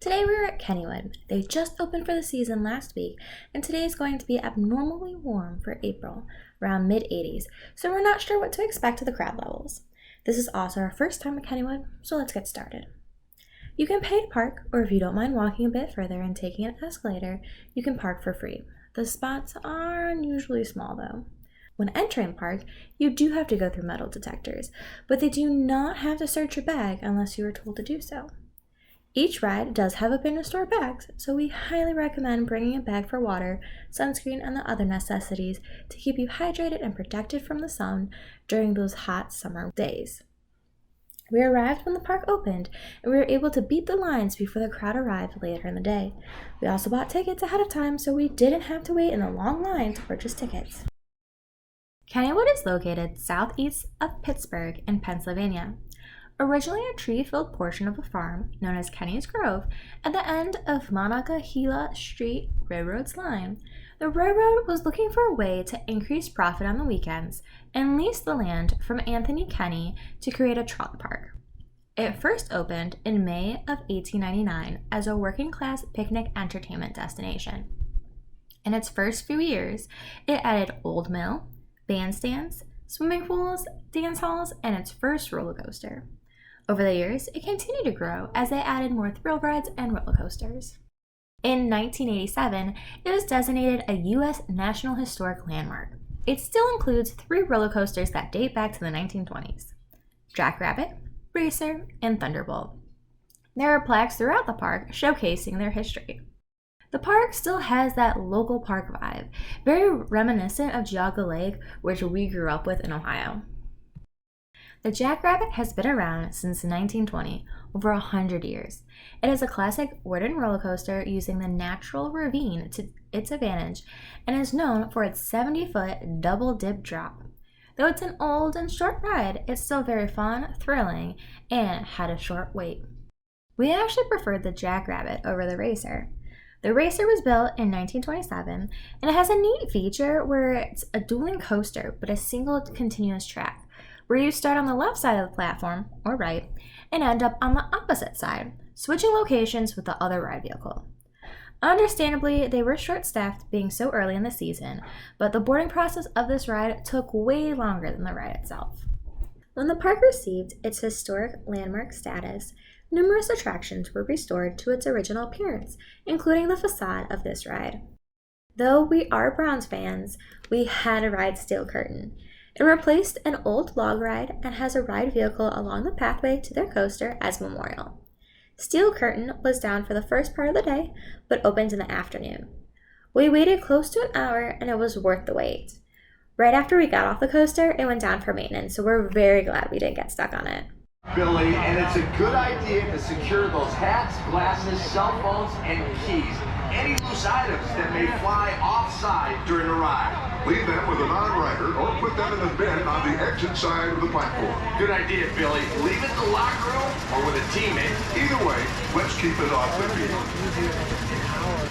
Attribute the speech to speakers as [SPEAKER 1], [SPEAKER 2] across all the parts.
[SPEAKER 1] Today we are at Kennywood. They just opened for the season last week, and today is going to be abnormally warm for April, around mid-80s, so we're not sure what to expect to the crowd levels. This is also our first time at Kennywood, so let's get started. You can pay to park, or if you don't mind walking a bit further and taking an escalator, you can park for free. The spots are unusually small though. When entering the park, you do have to go through metal detectors, but they do not have to search your bag unless you are told to do so. Each ride does have a bin to store bags, so we highly recommend bringing a bag for water, sunscreen, and the other necessities to keep you hydrated and protected from the sun during those hot summer days. We arrived when the park opened, and we were able to beat the lines before the crowd arrived later in the day. We also bought tickets ahead of time, so we didn't have to wait in a long line to purchase tickets. Kennywood is located southeast of Pittsburgh in Pennsylvania. Originally a tree-filled portion of a farm known as Kenny's Grove at the end of Monongahela Street Railroad's line, the railroad was looking for a way to increase profit on the weekends and leased the land from Anthony Kenny to create a trolley park. It first opened in May of 1899 as a working-class picnic entertainment destination. In its first few years, it added old mill, bandstands, swimming pools, dance halls, and its first roller coaster. Over the years, it continued to grow as they added more thrill rides and roller coasters. In 1987, it was designated a U.S. National Historic Landmark. It still includes 3 roller coasters that date back to the 1920s: Jackrabbit, Racer, and Thunderbolt. There are plaques throughout the park showcasing their history. The park still has that local park vibe, very reminiscent of Geauga Lake, which we grew up with in Ohio. The Jackrabbit has been around since 1920, over 100 years. It is a classic wooden roller coaster using the natural ravine to its advantage and is known for its 70-foot double dip drop. Though it's an old and short ride, it's still very fun, thrilling, and had a short wait. We actually preferred the Jackrabbit over the Racer. The Racer was built in 1927, and it has a neat feature where it's a dueling coaster but a single continuous track, where you start on the left side of the platform, or right, and end up on the opposite side, switching locations with the other ride vehicle. Understandably, they were short-staffed being so early in the season, but the boarding process of this ride took way longer than the ride itself. When the park received its historic landmark status, numerous attractions were restored to its original appearance, including the facade of this ride. Though we are Browns fans, we had to ride Steel Curtain. It replaced an old log ride and has a ride vehicle along the pathway to their coaster as a memorial. Steel Curtain was down for the first part of the day, but opened in the afternoon. We waited close to an hour, and it was worth the wait. Right after we got off the coaster, it went down for maintenance, so we're very glad we didn't get stuck on it.
[SPEAKER 2] Billy, and it's a good idea to secure those hats, glasses, cell phones, and keys. Any loose items that may fly offside during a ride.
[SPEAKER 3] Leave them with a non-rider or put them in the bin on the exit side of the platform.
[SPEAKER 2] Good idea, Billy. Leave it in the locker room or with a teammate.
[SPEAKER 3] Either way, let's keep it off the field.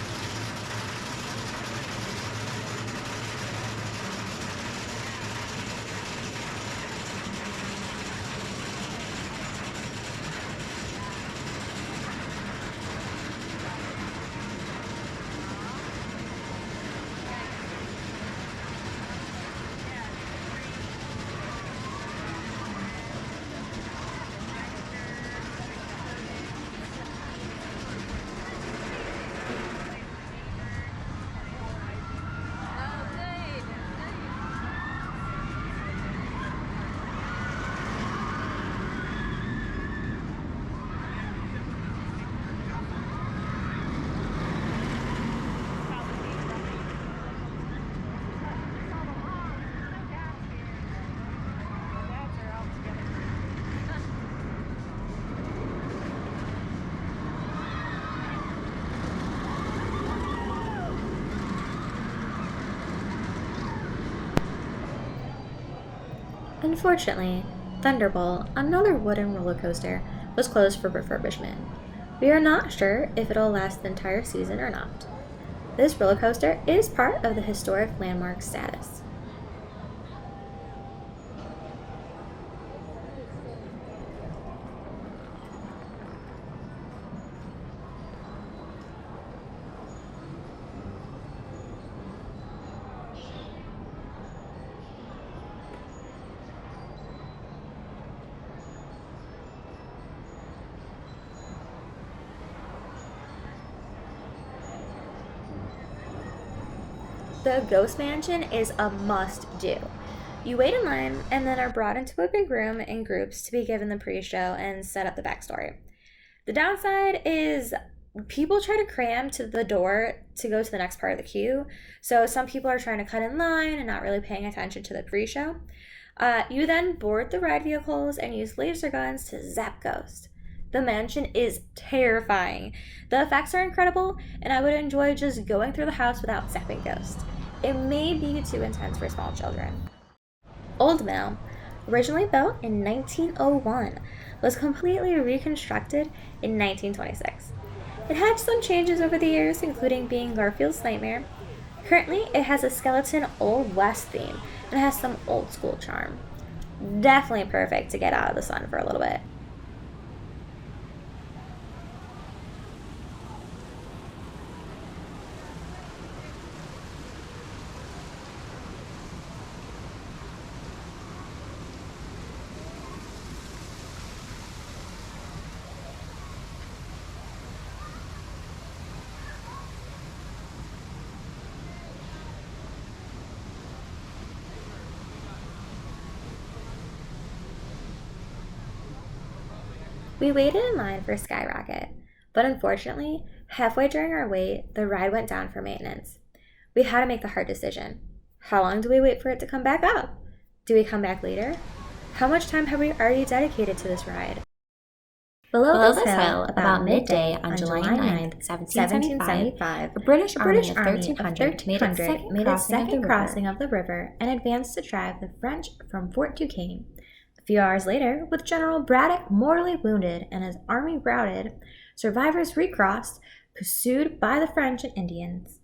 [SPEAKER 1] Unfortunately, Thunderbolt, another wooden roller coaster, was closed for refurbishment. We are not sure if it'll last the entire season or not. This roller coaster is part of the historic landmark status. The Ghost Mansion is a must-do. You wait in line and then are brought into a big room in groups to be given the pre-show and set up the backstory. The downside is people try to cram to the door to go to the next part of the queue, so some people are trying to cut in line and not really paying attention to the pre-show. You then board the ride vehicles and use laser guns to zap ghosts. The mansion is terrifying. The effects are incredible, and I would enjoy just going through the house without zapping ghosts. It may be too intense for small children. Old Mill, originally built in 1901, was completely reconstructed in 1926. It had some changes over the years, including being Garfield's Nightmare. Currently, it has a skeleton Old West theme and has some old school charm. Definitely perfect to get out of the sun for a little bit. We waited in line for Skyrocket, but unfortunately, halfway during our wait, the ride went down for maintenance. We had to make the hard decision. How long do we wait for it to come back up? Do we come back later? How much time have we already dedicated to this ride? Below this hill, about midday on July 9th, 1775, a British army of 1300 made its second crossing of the river and advanced to drive the French from Fort Duquesne. A few hours later, with General Braddock mortally wounded and his army routed, survivors recrossed, pursued by the French and Indians.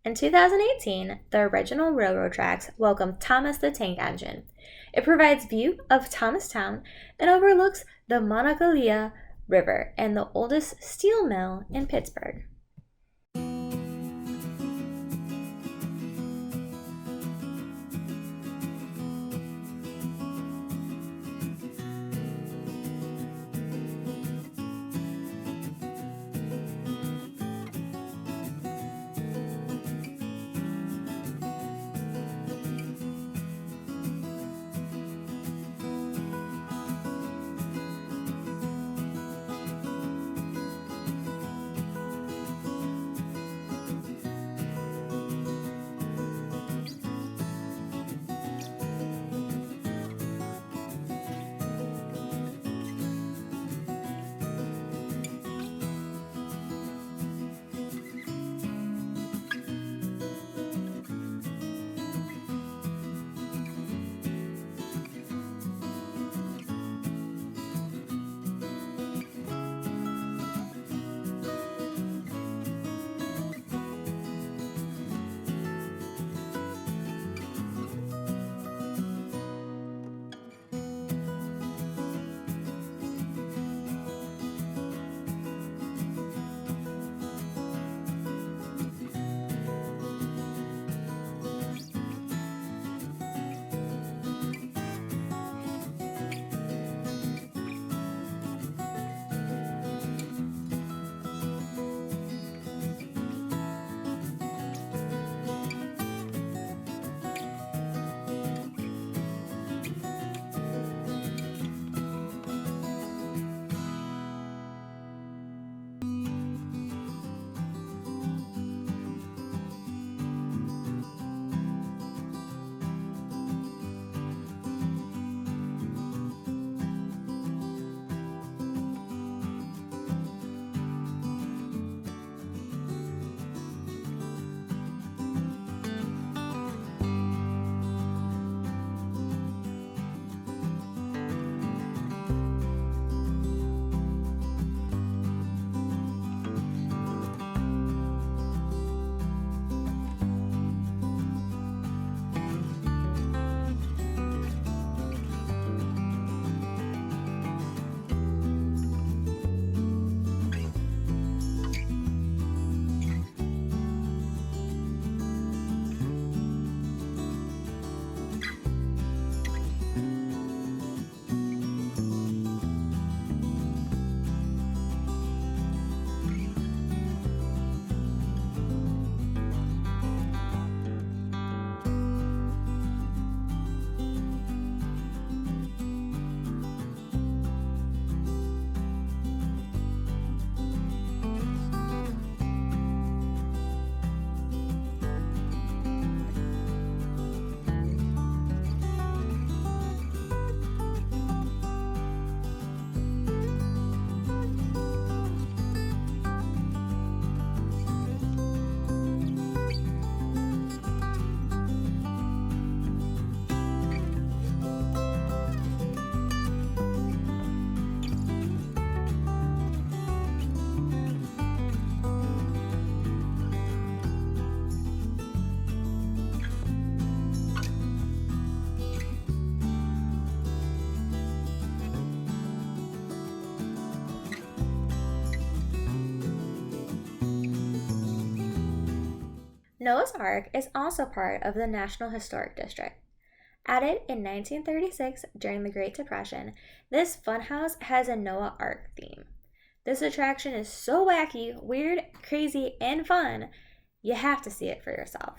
[SPEAKER 1] In 2018, the original railroad tracks welcomed Thomas the Tank Engine. It provides view of Thomastown and overlooks the Monongahela River and the oldest steel mill in Pittsburgh. Noah's Ark is also part of the National Historic District. Added in 1936 during the Great Depression, this funhouse has a Noah Ark theme. This attraction is so wacky, weird, crazy, and fun, you have to see it for yourself.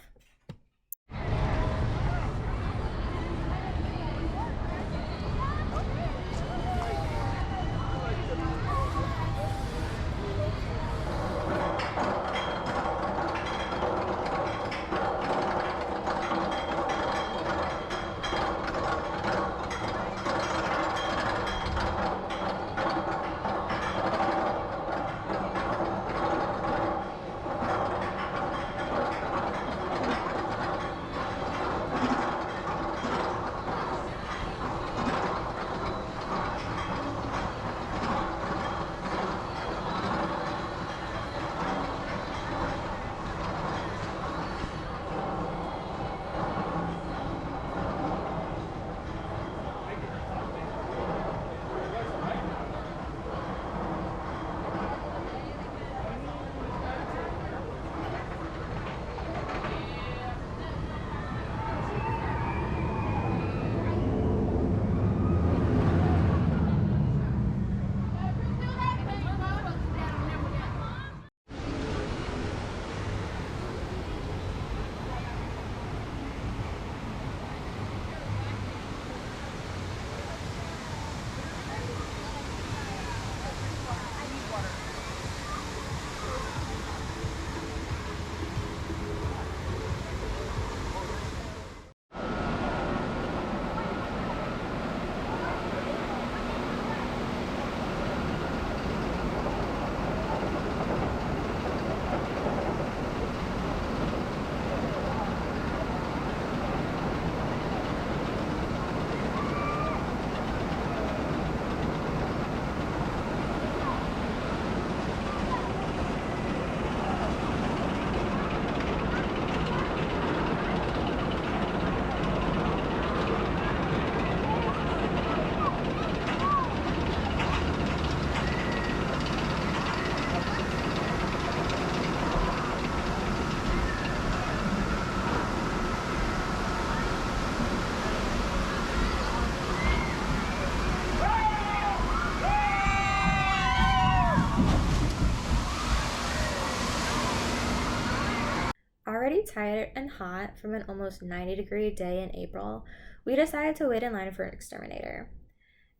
[SPEAKER 1] Already tired and hot from an almost 90-degree day in April, we decided to wait in line for an exterminator.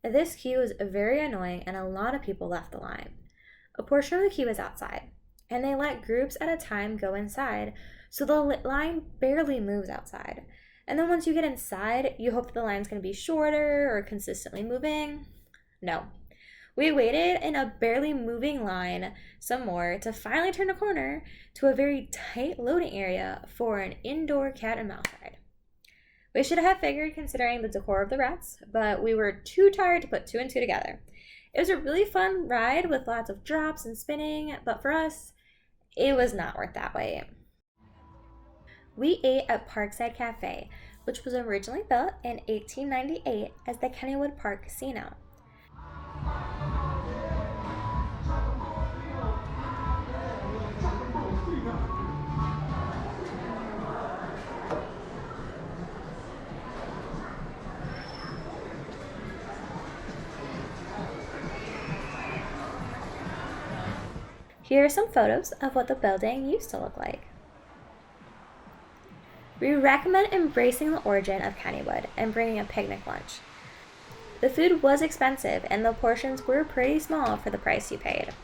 [SPEAKER 1] This queue was very annoying and a lot of people left the line. A portion of the queue is outside, and they let groups at a time go inside, so the line barely moves outside. And then once you get inside, you hope that the line's going to be shorter or consistently moving. No. We waited in a barely moving line some more to finally turn a corner to a very tight loading area for an indoor cat and mouse ride. We should have figured considering the decor of the rats, but we were too tired to put two and two together. It was a really fun ride with lots of drops and spinning, but for us, it was not worth that wait. We ate at Parkside Cafe, which was originally built in 1898 as the Kennywood Park Casino. Here are some photos of what the building used to look like. We recommend embracing the origin of Kennywood and bringing a picnic lunch. The food was expensive and the portions were pretty small for the price you paid.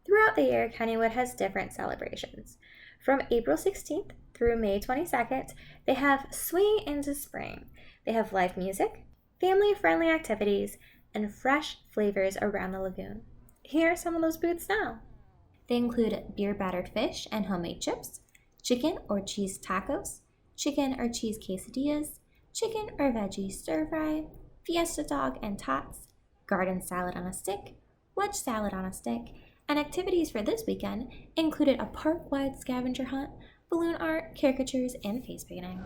[SPEAKER 1] Throughout the year, Kennywood has different celebrations. From April 16th through May 22nd, they have Swinging into Spring. They have live music, family-friendly activities, and fresh flavors around the lagoon. Here are some of those booths now. They include beer-battered fish and homemade chips, chicken or cheese tacos, chicken or cheese quesadillas, chicken or veggie stir-fry, fiesta dog and tots, garden salad on a stick, wedge salad on a stick, and activities for this weekend included a park-wide scavenger hunt, balloon art, caricatures, and face painting.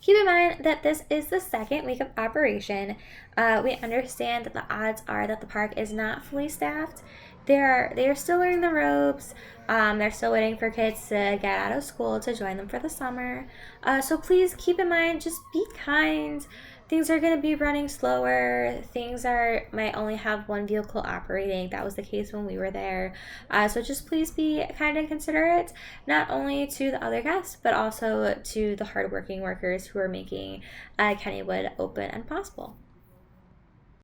[SPEAKER 1] Keep in mind that this is the second week of operation. We understand that the odds are that the park is not fully staffed. They are still learning the ropes. They're still waiting for kids to get out of school to join them for the summer. So please keep in mind, just be kind. Things are going to be running slower. Might only have one vehicle operating. That was the case when we were there. So just please be kind and considerate, not only to the other guests, but also to the hardworking workers who are making Kennywood open and possible.